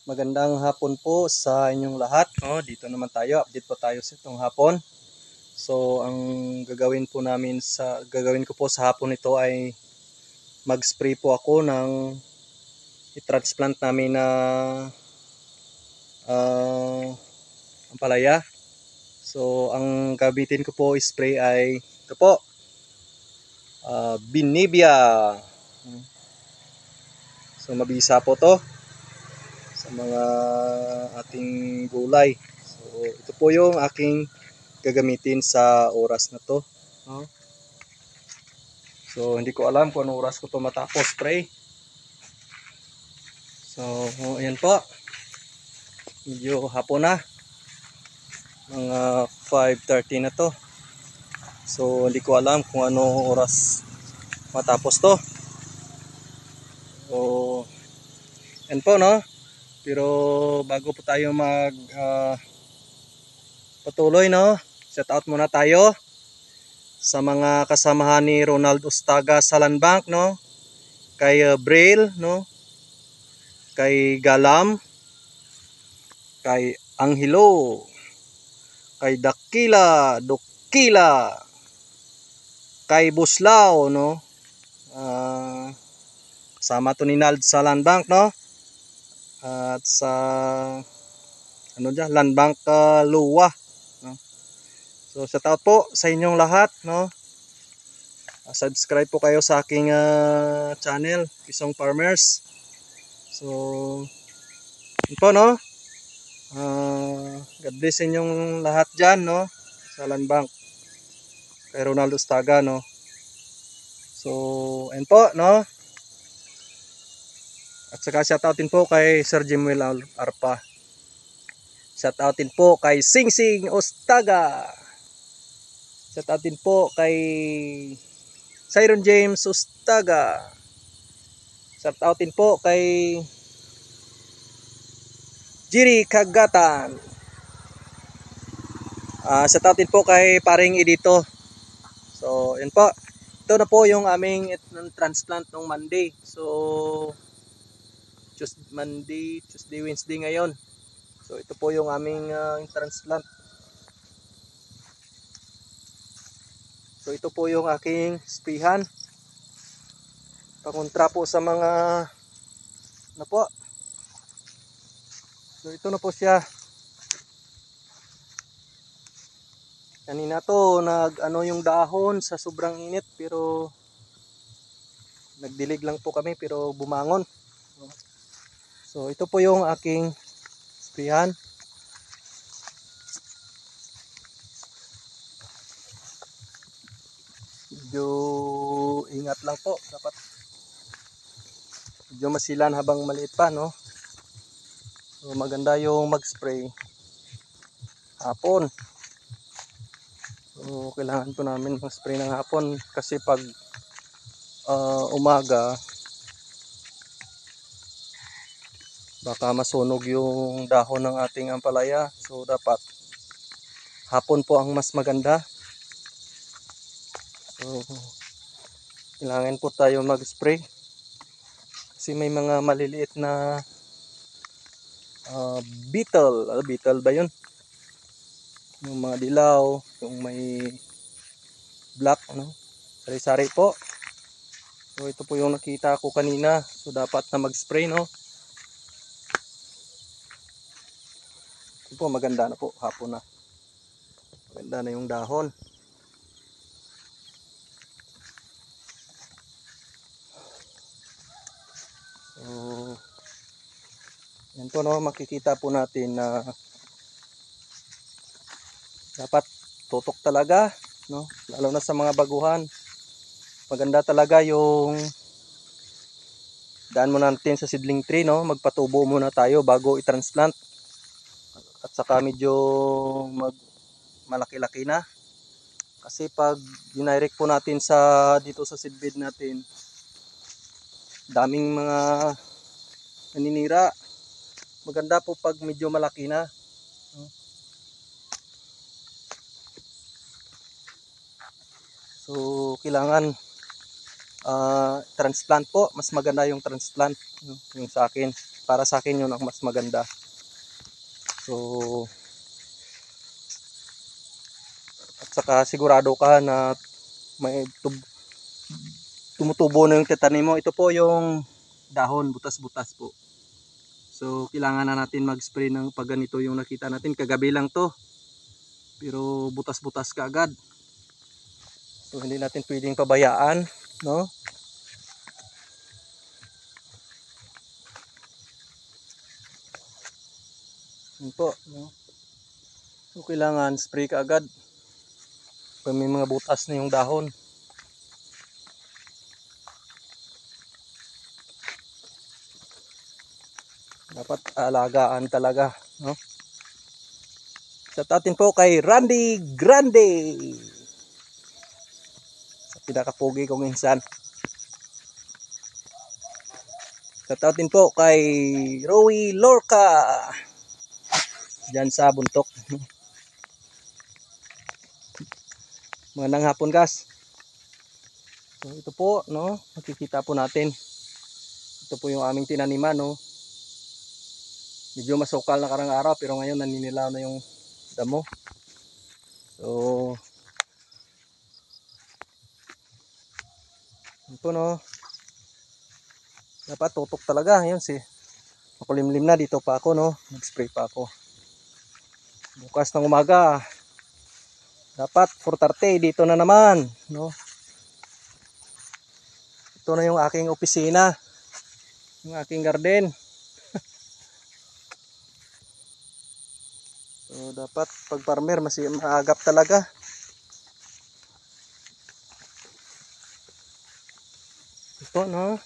Magandang hapon po sa inyong lahat. No? Dito naman tayo, update po tayo sa itong hapon. So, ang gagawin ko po sa hapon ito ay mag-spray po ako ng i-transplant namin na ampalaya. So, ang gamitin ko po spray ay ito po, Binevia. So, mabisa po to sa mga ating gulay. So, ito po yung aking gagamitin sa oras na to. No? So, hindi ko alam kung anong oras ko to matapos spray. So, ayan po. Medyo hapon na. Mga 5:30 na to. So, hindi ko alam kung anong oras matapos to. So, ayan po, no? Pero bago po tayo patuloy, no? Shout out muna tayo sa mga kasamahan ni Ronald Ustaga sa Land Bank, no? Kay Braille, no? Kay Galam, kay Angelo, kay Dokila, kay Buslao, no? Kasama to ni Nald sa Land Bank, no? At sa Land Bank Luwa, no? So shout out po sa inyong lahat, no? Subscribe po kayo sa aking channel, Kisong Farmers. So yun po, no? God bless sa inyong lahat dyan, no? Sa Land Bank kay Ronaldo Staga, no? So ayun po, no? At saka shoutoutin po kay Sir Jimuel Arpa. Shoutoutin po kay Singsing Ostaga. Shoutoutin po kay Siron James Ostaga. Shoutoutin po kay Jiri Kagatan. Shoutoutin po kay Paring Edito. So, yun po. Ito na po yung aming transplant nung Monday. So, Tuesday, Wednesday ngayon. So, ito po yung aming transplant. So, ito po yung aking sprayhan. Pangontra po sa mga ano po. So, ito na po siya. Kanina to nag-ano yung dahon sa sobrang init pero nagdilig lang po kami pero bumangon. So ito po yung aking sprayhan. Medyo ingat lang po, dapat medyo masilan habang maliit pa, no? So maganda yung mag-spray hapon. So kailangan po namin mag-spray ng hapon kasi pag umaga baka masunog yung dahon ng ating ampalaya. So dapat hapon po ang mas maganda. So kailangan po tayo mag-spray kasi may mga maliliit na beetle ba yun? Yung mga dilaw, yung may black, ano? Sari-sari po. So ito po yung nakita ko kanina. So dapat na mag-spray, no? Ito po, maganda na po, hapon na. Maganda na yung dahon. So yan po, no, makikita po natin na dapat tutok talaga, no? Lalo na sa mga baguhan. Maganda talaga yung daan mo natin sa seedling tree, no? Magpatubo muna tayo bago i-transplant. At saka medyo malaki-laki na. Kasi pag dinirect po natin dito sa seedbed natin, daming mga naninira. Maganda po pag medyo malaki na. So kailangan transplant po. Mas maganda yung transplant, no? Yung sa akin. Para sa akin yun ang mas maganda. So, at saka sigurado ka na may tumutubo na yung titanim mo. Ito po yung dahon, butas-butas po. So, kailangan na natin mag-spray ng pag ganito yung nakita natin. Kagabi lang to. Pero butas-butas ka agad. So, hindi natin pwedeng pabayaan, no? Yun po, no? So, kailangan spray ka agad. Pag may mga butas na yung dahon. Dapat alagaan talaga, no? Shout outin po kay Randy Grande. Sa pinakapogi ko minsan. Shout outin po kay Rowie Lorca. Diyan sa Buntok. Magandang hapon, guys. So, ito po, no? Makikita po natin. Ito po yung aming tinaniman, no? Medyo masukal na karang araw pero ngayon naninilaw na yung damo. So, ito, no? Dapat tutok talaga. Yun si makulimlim na dito pa ako, no? Nag-spray pa ako. Bukas ng umaga. Dapat 4:30 dito na naman, no? Ito na yung aking opisina. Yung aking garden. So, dapat pag farmer maagap talaga. Ito, no?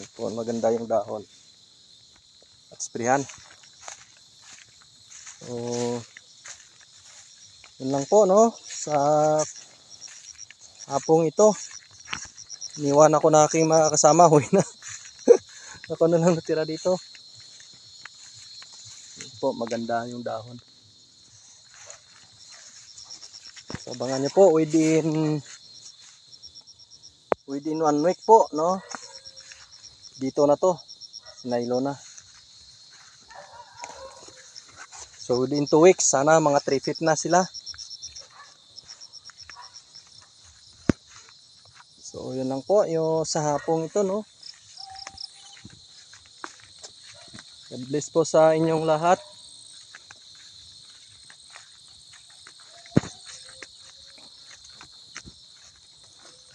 Ito, maganda yung dahon. At sprayan. So, yun lang po, no? Sa hapong ito. Iniwan ako na aking mga kasama. Huwi na. Ako na lang natira dito. Ito po, maganda yung dahon. So, abangan nyo po within 1 week po, no? Dito na to. Sinaylo na. So, within 2 weeks, sana mga 3 feet na sila. So, yun lang po yung sa hapong ito, no? God bless po sa inyong lahat.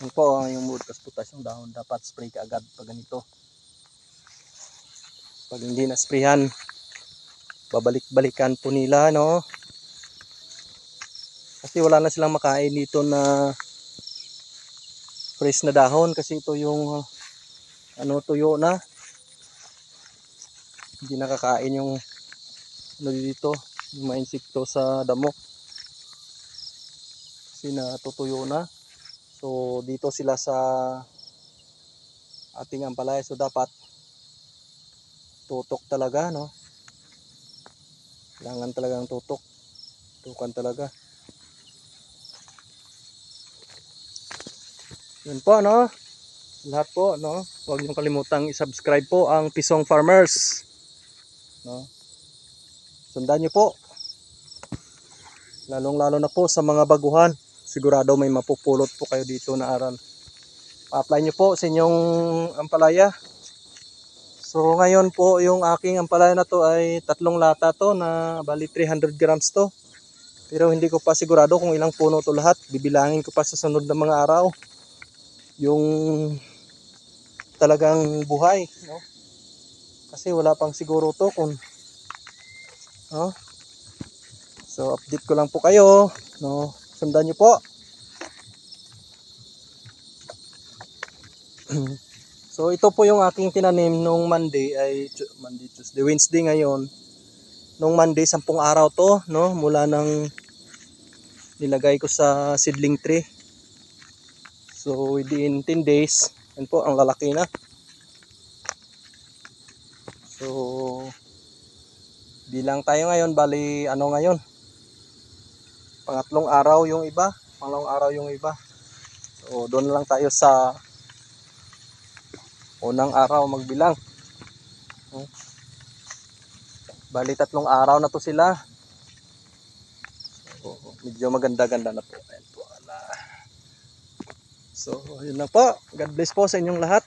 Yan po yung butas-butas yung dahon. Dapat spray ka agad pag ganito. Pag hindi na sprayhan, babalik-balikan po nila, no? Kasi wala na silang makain dito na fresh na dahon. Kasi ito yung tuyo na. Hindi nakakain yung dito, yung mga insekto sa damo. Kasi natutuyo na. So dito sila sa ating ampalaya. So dapat tutok talaga, no? Kailangan talagang tutok. Tukan talaga. Yun po, no? Lahat po, no? Huwag niyong kalimutang i-subscribe po ang Pisong Farmers, no? Sundan niyo po. Lalong-lalo na po sa mga baguhan. Sigurado may mapupulot po kayo dito na aral. Pa-apply niyo po sa inyong ampalaya. So ngayon po yung aking ampalaya na to ay 3 lata to na bali 300 grams to. Pero hindi ko pa sigurado kung ilang puno to lahat. Bibilangin ko pa sa sunod na mga araw. Yung talagang buhay, no? Kasi wala pang siguro to kung, no? So update ko lang po kayo, no? Sundan niyo po. So ito po yung aking tinanim nung Monday ay Tuesday, Wednesday ngayon. Nung Monday 10 araw to, no? Mula nang nilagay ko sa seedling tree. So within 10 days, yan po ang lalaki na. So Bilang tayo ngayon, bali ano ngayon? Pangatlong araw yung iba. Pangalawang araw yung iba. So doon lang tayo sa unang araw magbilang. Bali 3 araw na to sila. So, medyo maganda-ganda na po. Ayan po. So, yun lang po. God bless po sa inyong lahat.